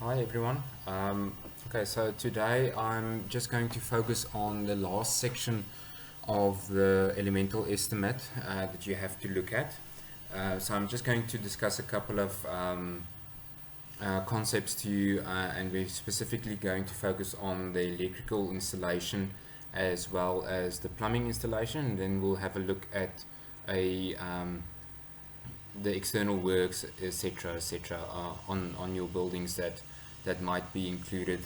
Hi everyone. Okay, so today I'm just going to focus on the last section of the elemental estimate that you have to look at. So I'm just going to discuss a couple of concepts to you, and we're specifically going to focus on the electrical installation as well as the plumbing installation. And then we'll have a look at a the external works, etc., etc., on your buildings that might be included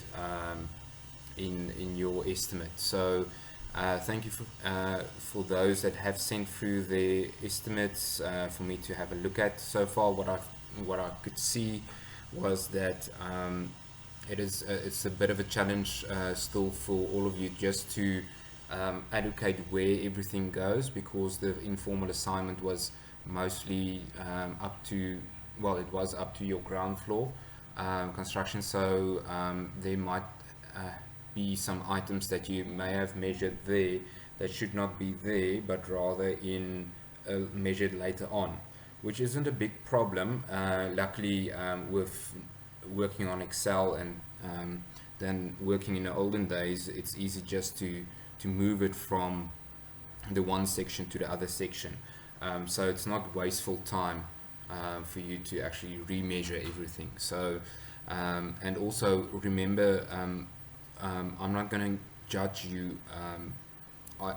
in your estimate. So thank you for those that have sent through their estimates for me to have a look at. So far, what I could see was that it's a bit of a challenge still for all of you just to allocate where everything goes, because the informal assignment was mostly up to, well, it was up to your ground floor construction. So there might be some items that you may have measured there that should not be there, but rather in measured later on, which isn't a big problem. Luckily, with working on Excel and then working in the olden days, it's easy just to move it from the one section to the other section. So it's not wasteful time for you to actually remeasure everything. So and also remember, I'm not going to judge you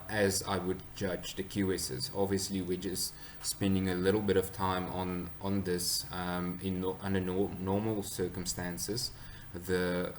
as I would judge the QSs. Obviously, we're just spending a little bit of time on this under normal circumstances. The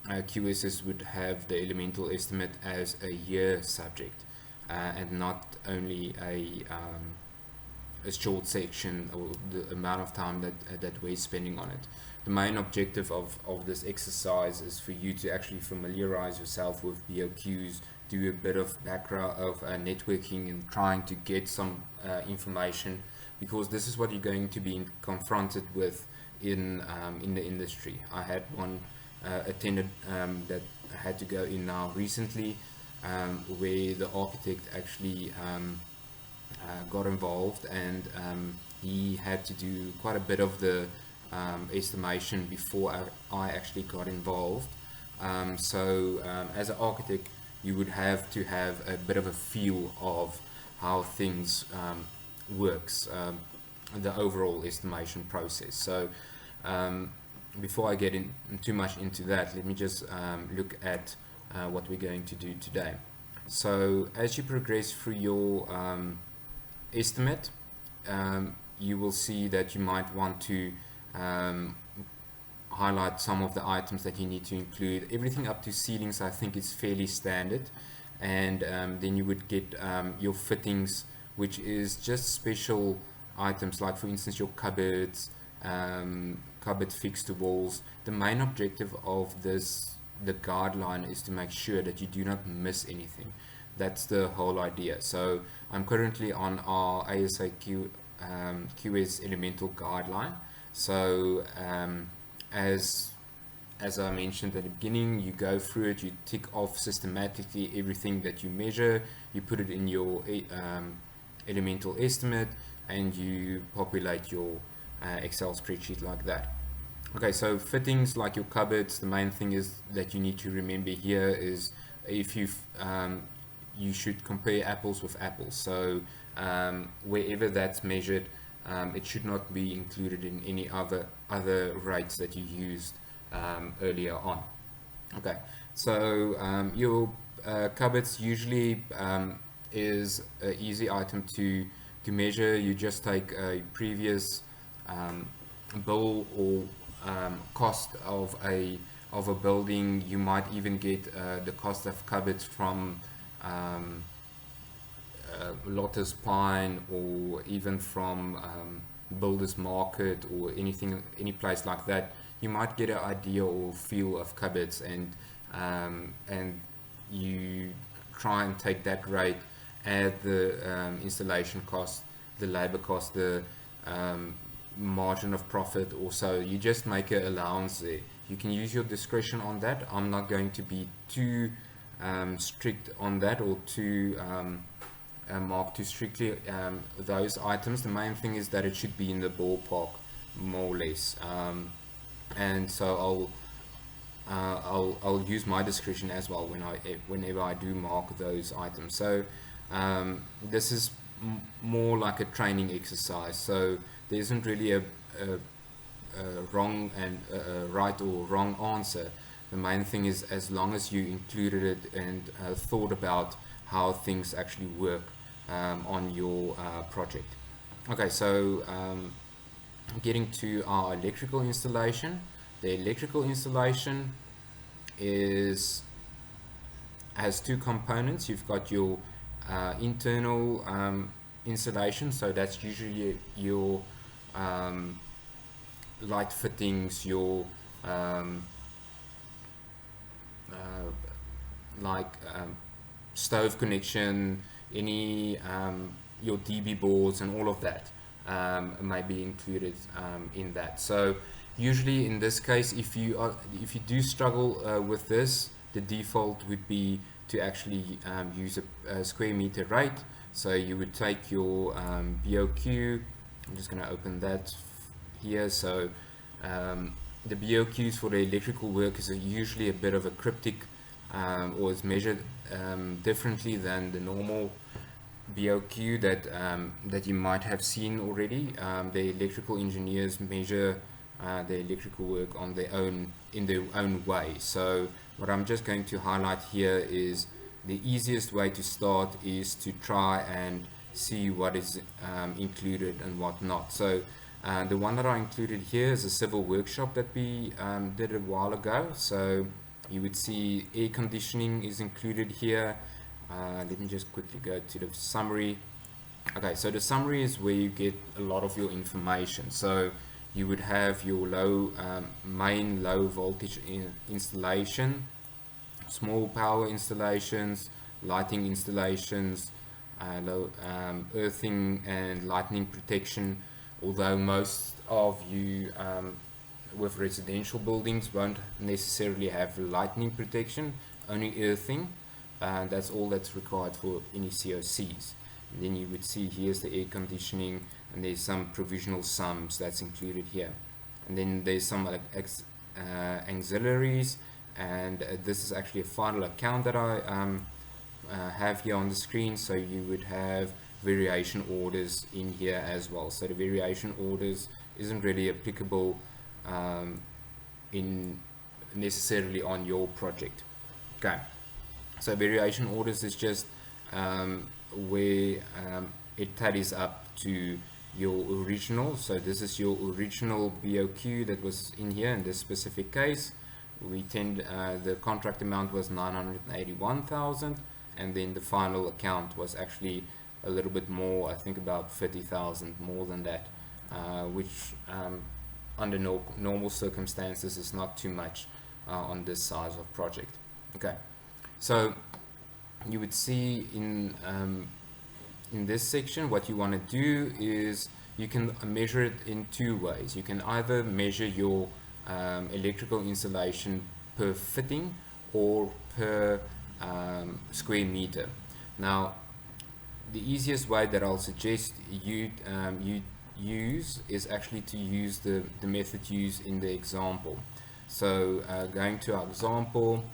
QSs would have the elemental estimate as a year subject, and not only a short section or the amount of time that we're spending on it. The main objective of this exercise is for you to actually familiarize yourself with BOQs, do a bit of background of networking and trying to get some information, because this is what you're going to be confronted with in the industry. I had one attendant that had to go in now recently, where the architect actually got involved, and he had to do quite a bit of the estimation before I actually got involved. So as an architect, you would have to have a bit of a feel of how things works, the overall estimation process. So before I get in too much into that, let me just look at what we're going to do today. So as you progress through your estimate, you will see that you might want to highlight some of the items that you need to include. Everything up to ceilings, I think, is fairly standard. And then you would get your fittings, which is just special items, like for instance your cupboards, cupboards fixed to walls. The main objective of the guideline is to make sure that you do not miss anything. That's the whole idea. So I'm currently on our ASAQ QS elemental guideline. So as I mentioned at the beginning, you go through it, you tick off systematically everything that you measure, you put it in your elemental estimate, and you populate your Excel spreadsheet like that. Okay, so fittings like your cupboards, the main thing is that you need to remember here is if you should compare apples with apples. So wherever that's measured, it should not be included in any other rates that you used earlier on. Okay, so your cupboards usually is an easy item to measure. You just take a previous bill or cost of a building. You might even get the cost of cupboards from Lotus Pine, or even from Builders Market, or any place like that. You might get an idea or feel of cupboards, and you try and take that rate, add the installation cost, the labor cost, the margin of profit, or so. You just make an allowance there. You can use your discretion on that. I'm not going to be too strict on that, or too mark too strictly those items. The main thing is that it should be in the ballpark, more or less. and so I'll use my discretion as well whenever I do mark those items. So this is more like a training exercise. So there isn't really a wrong and a right or wrong answer. The main thing is, as long as you included it and thought about how things actually work on your project. Okay, so getting to our electrical installation. The electrical installation has two components. You've got your internal installation, so that's usually your light fittings, your like stove connection, any your DB boards and all of that may be included in that. So usually in this case, if you do struggle with this, the default would be to actually use a square meter rate. So you would take your BOQ. I'm just going to open that here. So the BOQs for the electrical work is usually a bit of a cryptic, or is measured differently than the normal BOQ that you might have seen already. The electrical engineers measure the electrical work on in their own way. So what I'm just going to highlight here is the easiest way to start is to try and see what is included and what not. So the one that I included here is a civil workshop that we did a while ago. So you would see air conditioning is included here. Let me just quickly go to the summary. Okay, so the summary is where you get a lot of your information. So you would have your main low voltage installation, small power installations, lighting installations, low earthing and lightning protection. Although most of you with residential buildings won't necessarily have lightning protection, only earthing. That's all that's required for any COCs. And then you would see here's the air conditioning, and there's some provisional sums that's included here. And then there's some auxiliaries, and this is actually a final account that I have here on the screen. So you would have variation orders in here as well. So the variation orders isn't really applicable necessarily on your project. Okay, so variation orders is just where it tallies up to your original. So this is your original BOQ that was in here in this specific case. The contract amount was 981,000, and then the final account was actually a little bit more, I think about 30,000 more than that, which under normal circumstances is not too much on this size of project. Okay, so you would see in this section what you want to do is you can measure it in two ways. You can either measure your electrical installation per fitting or per square meter. Now the easiest way that I'll suggest you use is actually to use the method used in the example. So going to our example,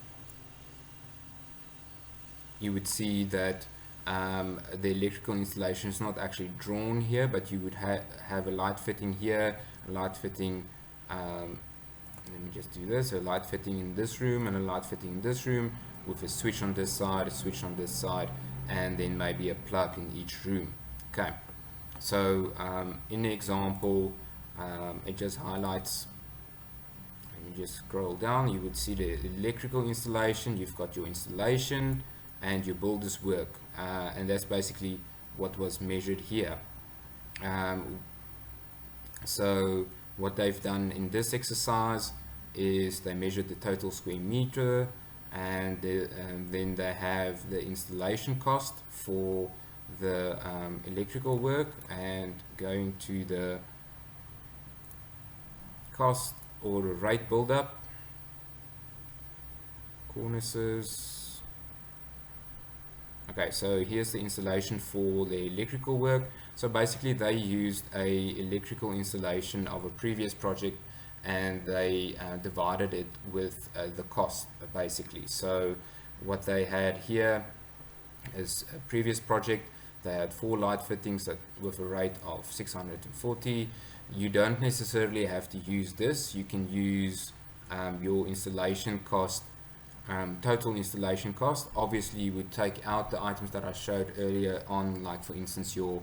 you would see that the electrical installation is not actually drawn here, but you would have a light fitting here, a light fitting, let me just do this, a light fitting in this room and a light fitting in this room with a switch on this side, a switch on this side, and then maybe a plug in each room. Okay, so in the example, it just highlights. Let me just scroll down. You would see the electrical installation. You've got your installation and your builder's work, and that's basically what was measured here. So what they've done in this exercise is they measured the total square meter, and then they have the installation cost for the electrical work, and going to the cost or the rate build-up, cornices. Okay, so here's the installation for the electrical work. So basically they used a electrical installation of a previous project and they divided it with the cost basically. So what they had here is a previous project. They had 4 light fittings that with a rate of 640. You don't necessarily have to use this. You can use your installation cost, total installation cost. Obviously you would take out the items that I showed earlier on, like for instance your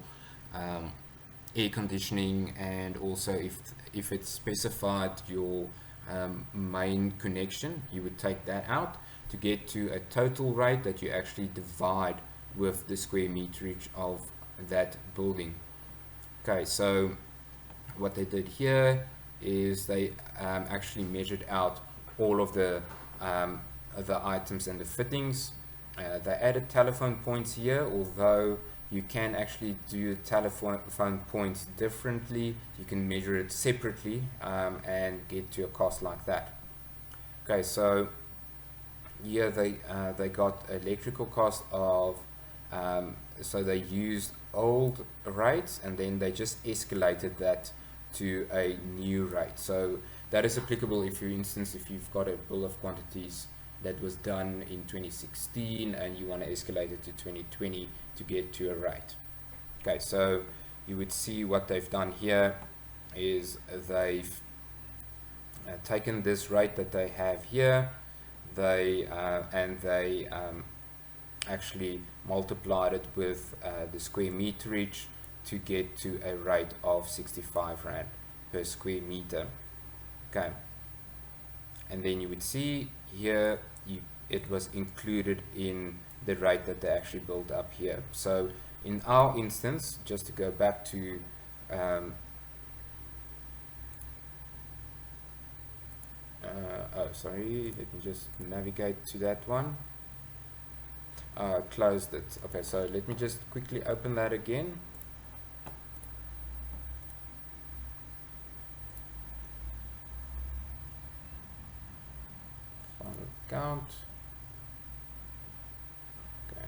air conditioning, and also if it's specified your main connection, you would take that out to get to a total rate that you actually divide with the square meterage of that building. Okay, so what they did here is they actually measured out all of the items and the fittings. They added telephone points here, although you can actually do telephone points differently. You can measure it separately and get to a cost like that. Okay, so here they got electrical cost of so they used old rates and then they just escalated that to a new rate. So that is applicable if, for instance, if you've got a bill of quantities that was done in 2016 and you want to escalate it to 2020 to get to a rate. Okay, so you would see what they've done here is they've taken this rate that they have here, they actually multiplied it with the square meterage to get to a rate of 65 Rand per square meter. Okay, and then you would see here it was included in the rate that they actually built up here. So in our instance, just to go back to sorry, let me just navigate to that one. Closed it. Okay, so let me just quickly open that again. Final count. Okay,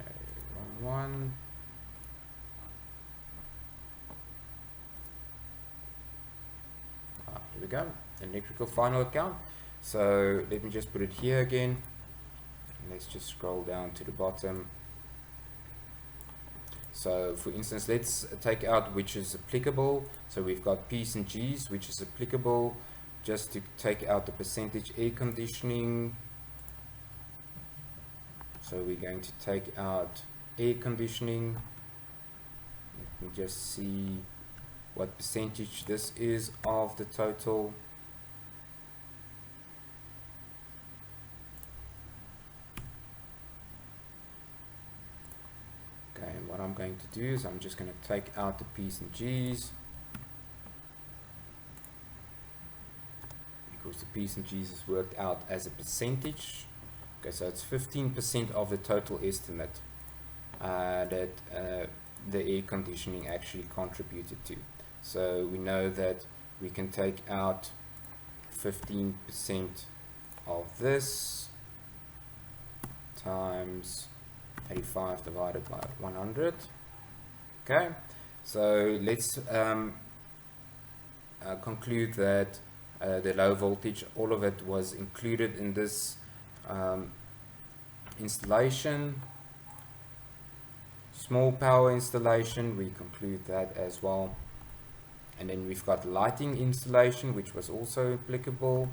wrong one. Here we go. Electrical final account. So let me just put it here again. Let's just scroll down to the bottom. So for instance, let's take out which is applicable. So we've got P's and G's, which is applicable. Just to take out the percentage air conditioning. So we're going to take out air conditioning. Let me just see what percentage this is of the total. Okay, and what I'm going to do is I'm just going to take out the P's and G's, because the P's and G's is worked out as a percentage. Okay, so it's 15% of the total estimate that the air conditioning actually contributed to. So we know that we can take out 15% of this times 85 divided by 100. Okay, so let's conclude that the low voltage, all of it was included in this installation. Small power installation, we conclude that as well. And then we've got lighting installation, which was also applicable.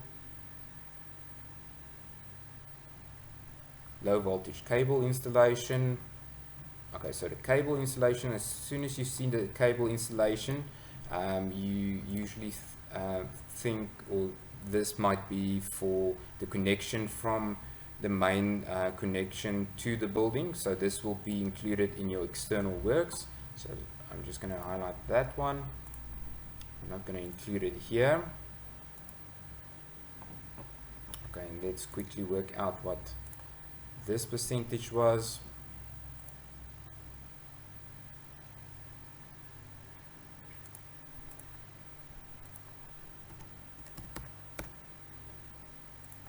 Low voltage cable installation. Okay, so the cable installation, as soon as you've seen the cable installation, you usually think, or this might be for the connection from the main connection to the building. So this will be included in your external works. So I'm just going to highlight that one. I'm not going to include it here. Okay, and let's quickly work out what this percentage was.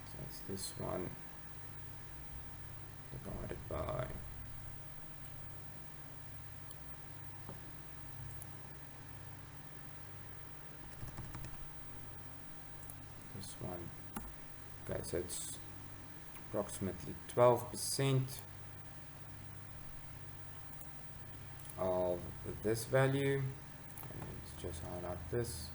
So that's this one divided by 0.5. this one. Okay, so it's approximately 12% of this value. And let's just highlight this.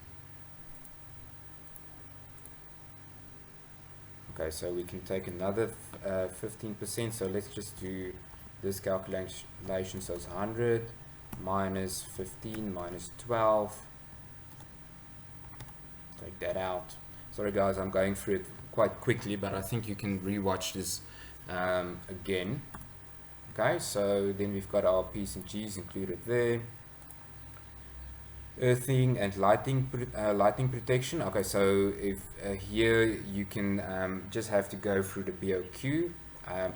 Okay, so we can take another 15%. So let's just do this calculation. So it's 100 minus 15 minus 12. Take that out. Sorry guys, I'm going through it quite quickly, but I think you can rewatch this again. Okay, so then we've got our P's and G's included there. Earthing and lighting protection. Okay, so if here you can just have to go through the BOQ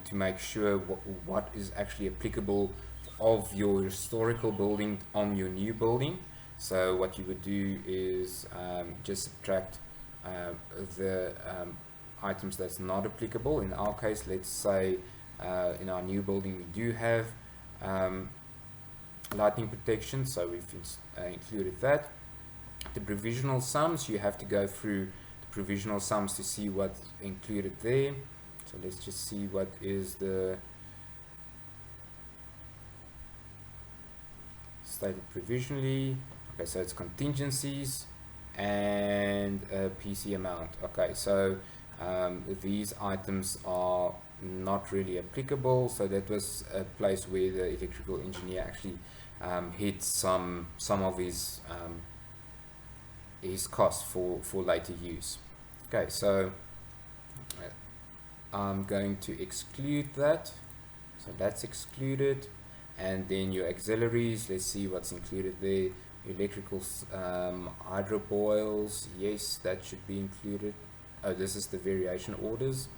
to make sure what is actually applicable of your historical building on your new building. So what you would do is just subtract the items that's not applicable. In our case, let's say in our new building we do have lighting protection, so we've included that. The provisional sums, you have to go through the provisional sums to see what's included there. So let's just see what is the stated provisionally. Okay, so it's contingencies and PC amount. Okay, so these items are not really applicable, so that was a place where the electrical engineer actually hit some of his costs for later use. Okay, so I'm going to exclude that, so that's excluded. And then your auxiliaries, let's see what's included there. Electrical hydro boils, yes, that should be included. Oh, this is the variation orders.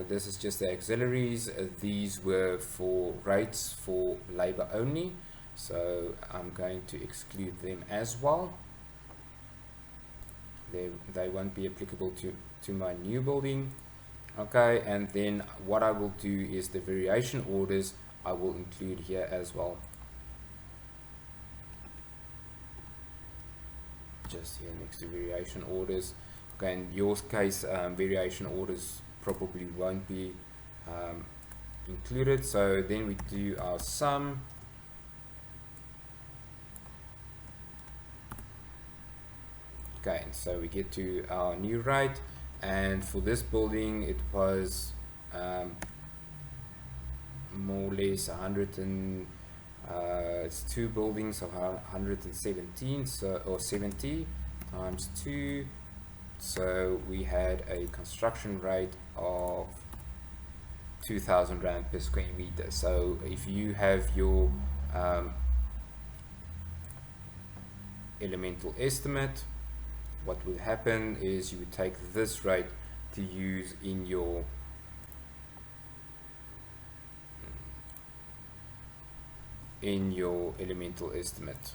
This is just the auxiliaries. These were for rates for labor only, so I'm going to exclude them as well. They won't be applicable to my new building. Okay, and then what I will do is the variation orders I will include here as well. Just here next to variation orders. Okay, in your case, variation orders probably won't be included. So then we do our sum. Okay, so we get to our new rate, and for this building it was more or less 100 and it's two buildings of 117, so or 70 times 2. So we had a construction rate of 2,000 Rand per square meter. So if you have your elemental estimate, what would happen is you would take this rate to use in your elemental estimate.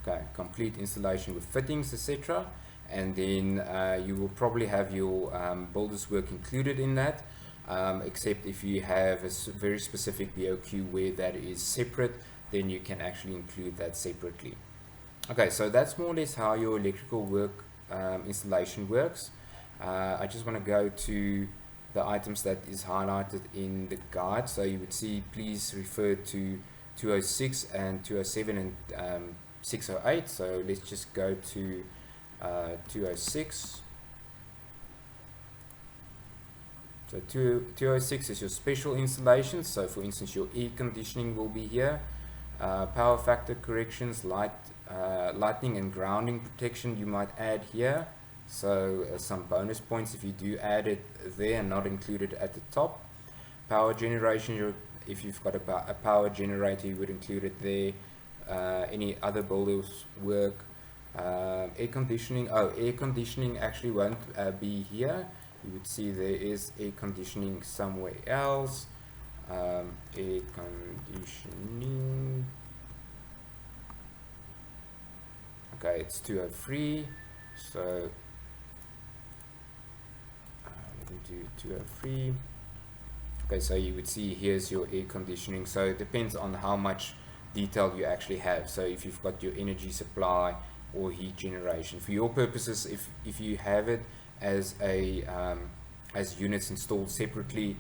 Okay, complete installation with fittings, etc. And then you will probably have your builder's work included in that, except if you have a very specific BOQ where that is separate, then you can actually include that separately. Okay, so that's more or less how your electrical work installation works. I just want to go to the items that is highlighted in the guide. So you would see, please refer to 206 and 207 and 608. So let's just go to 206. So 206 is your special installations. So for instance, your air conditioning will be here. Power factor corrections, lighting and grounding protection you might add here. So some bonus points if you do add it there and not included at the top. Power generation, if you've got a power generator, you would include it there. Any other builders work. Air conditioning, air conditioning actually won't be here. You would see there is air conditioning somewhere else. Air conditioning, okay, it's 203, so let me do 203. Okay, so you would see here's your air conditioning. So it depends on how much detail you actually have. So if you've got your energy supply or heat generation, for your purposes, if you have it as a as units installed separately,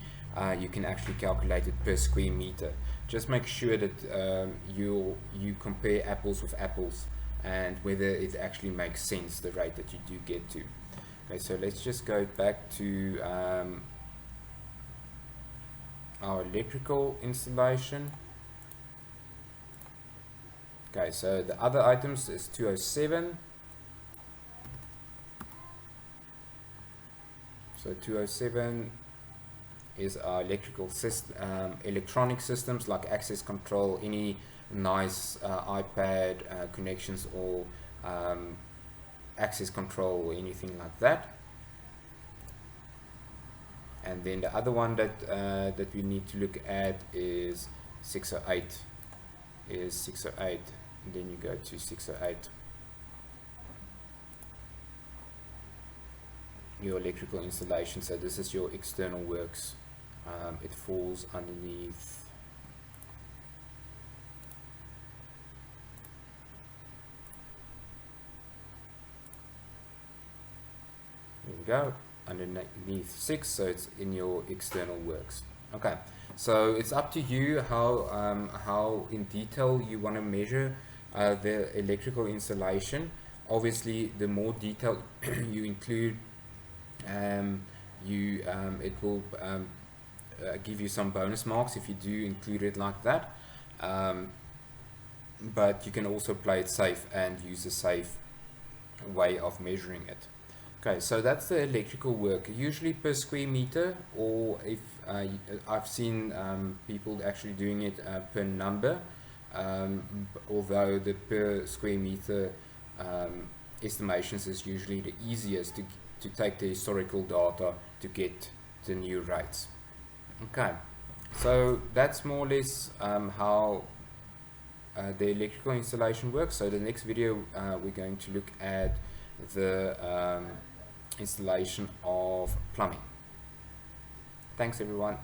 you can actually calculate it per square meter. Just make sure that you compare apples with apples and whether it actually makes sense, the rate that you do get to. Okay, so let's just go back to our electrical installation. Okay, so the other items is 207. So 207 is our electrical system, electronic systems like access control, any nice iPad connections or access control or anything like that. And then the other one that that we need to look at is 608. Is 608. And then you go to 608. Your electrical installation. So this is your external works. It falls underneath. There we go. Underneath 6, so it's in your external works. Okay, so it's up to you how in detail you want to measure the electrical installation. Obviously, the more detail you include, it will give you some bonus marks if you do include it like that. But you can also play it safe and use a safe way of measuring it. Okay, so that's the electrical work, usually per square meter, or if I've seen people actually doing it per number, although the per square meter estimations is usually the easiest to take the historical data to get the new rates. Okay, so that's more or less how the electrical installation works. So the next video we're going to look at the installation of plumbing. Thanks everyone.